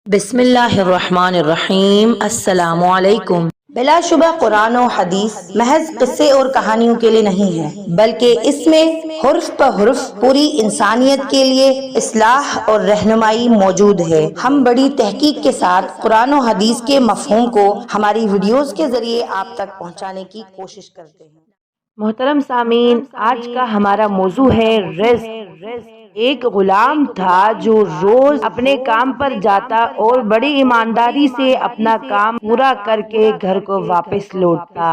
بسم اللہ الرحمن الرحیم۔ السلام علیکم۔ بلا شبہ قرآن و حدیث محض قصے اور کہانیوں کے لیے نہیں ہے، بلکہ اس میں حرف پہ حرف پوری انسانیت کے لیے اصلاح اور رہنمائی موجود ہے۔ ہم بڑی تحقیق کے ساتھ قرآن و حدیث کے مفہوم کو ہماری ویڈیوز کے ذریعے آپ تک پہنچانے کی کوشش کرتے ہیں۔ محترم سامعین، آج کا ہمارا موضوع ہے رزق۔ ایک غلام تھا جو روز اپنے کام پر جاتا اور بڑی ایمانداری سے اپنا کام پورا کر کے گھر کو واپس لوٹتا۔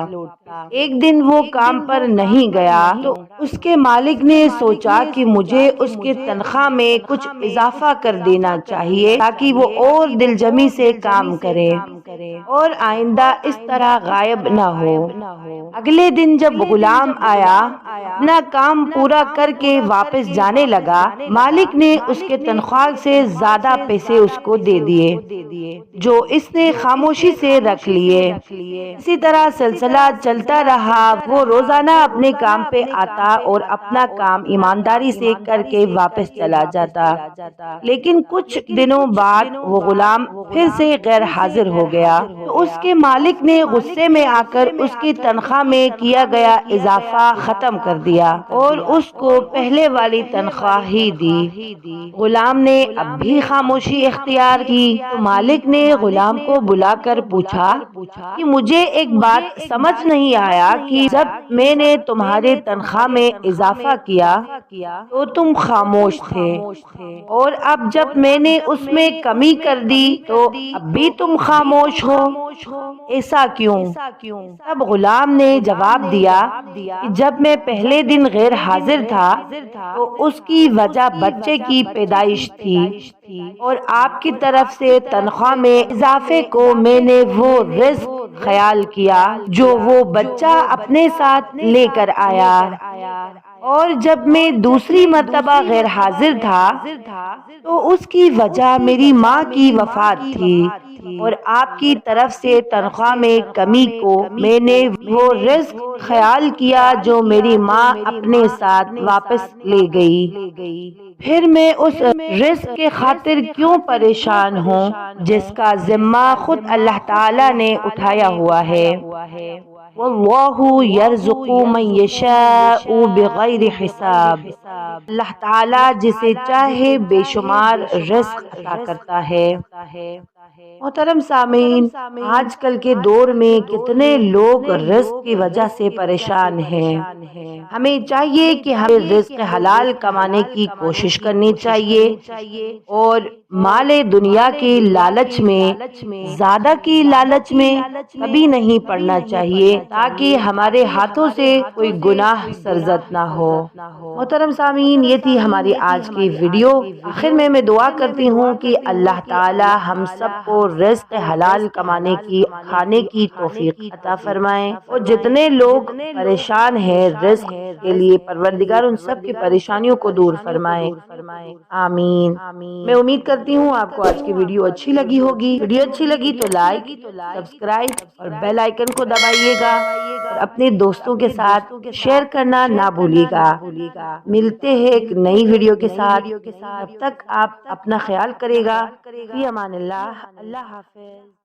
ایک دن وہ کام پر نہیں گیا تو اس کے مالک نے سوچا کہ مجھے اس کے تنخواہ میں کچھ اضافہ کر دینا چاہیے تاکہ وہ اور دلجمی سے کام کرے اور آئندہ اس طرح غائب نہ ہو۔ اگلے دن جب غلام آیا، اپنا کام پورا کر کے واپس جانے لگا، مالک نے اس کے تنخواہ سے زیادہ پیسے اس کو دے دیے جو اس نے خاموشی سے رکھ لیے۔ اسی طرح سلسلہ چلتا رہا۔ وہ روزانہ اپنے کام پہ آتا اور اپنا کام ایمانداری سے کر کے واپس چلا جاتا، لیکن کچھ دنوں بعد وہ غلام پھر سے غیر حاضر ہو گیا تو اس کے مالک نے غصے میں آ کر اس کی تنخواہ میں کیا گیا اضافہ ختم کر دیا اور اس کو پہلے والی تنخواہ ہی دی۔ غلام نے اب بھی خاموشی اختیار کی تو مالک نے غلام کو بلا کر پوچھا کہ مجھے ایک بات سمجھ نہیں آیا کہ جب میں نے تمہارے تنخواہ میں اضافہ کیا تو تم خاموش تھے، اور اب جب میں نے اس میں کمی کر دی تو اب بھی تم خاموش ہو، ایسا کیوں؟ تب غلام نے جواب دیا کہ جب میں پہلے دن غیر حاضر تھا تو اس کی وجہ بچے کی پیدائش تھی، اور آپ کی طرف سے تنخواہ میں اضافے کو میں نے وہ رزق خیال کیا جو وہ بچہ اپنے ساتھ لے کر آیا، اور جب میں دوسری مرتبہ غیر حاضر تھا تو اس کی وجہ میری ماں کی وفات تھی، اور آپ کی طرف سے تنخواہ میں کمی کو میں نے وہ رزق خیال کیا جو میری ماں اپنے ساتھ واپس لے گئی۔ پھر میں اس رزق کے خاطر کیوں پریشان ہوں جس کا ذمہ خود اللہ تعالی نے اٹھایا ہوا ہے۔ واللہ یرزق من یشاء بغیر حساب۔ اللہ تعالی جسے چاہے بے شمار رزق عطا کرتا ہے۔ محترم سامعین، آج کل کے دور میں کتنے لوگ رزق کی وجہ سے پریشان ہیں۔ ہمیں چاہیے کہ ہمیں رزق حلال کمانے کی کوشش کرنی چاہیے اور مال دنیا کی لالچ میں، زیادہ کی لالچ میں کبھی نہیں پڑنا چاہیے تاکہ ہمارے ہاتھوں سے کوئی گناہ سرزد نہ ہو۔ محترم سامعین، یہ تھی ہماری آج کی ویڈیو۔ آخر میں دعا کرتی ہوں کہ اللہ تعالی ہم سب کو رزق حلال کمانے کی، کھانے کی توفیق عطا فرمائیں، اور جتنے لوگ پریشان ہیں رزق کے لیے، پروردگار ان سب کی پریشانیوں کو دور فرمائے، آمین۔ میں امید کرتی ہوں آپ کو آج کی ویڈیو اچھی لگی ہوگی۔ ویڈیو اچھی لگی تو لائک، سبسکرائب اور بیل آئیکن کو دبائیے گا، اور اپنے دوستوں کے ساتھ شیئر کرنا نہ بھولیے گا۔ ملتے ہیں ایک نئی ویڈیو کے ساتھ، تب تک آپ اپنا خیال کرے گا۔ فی امان اللہ، اللہ حافظ۔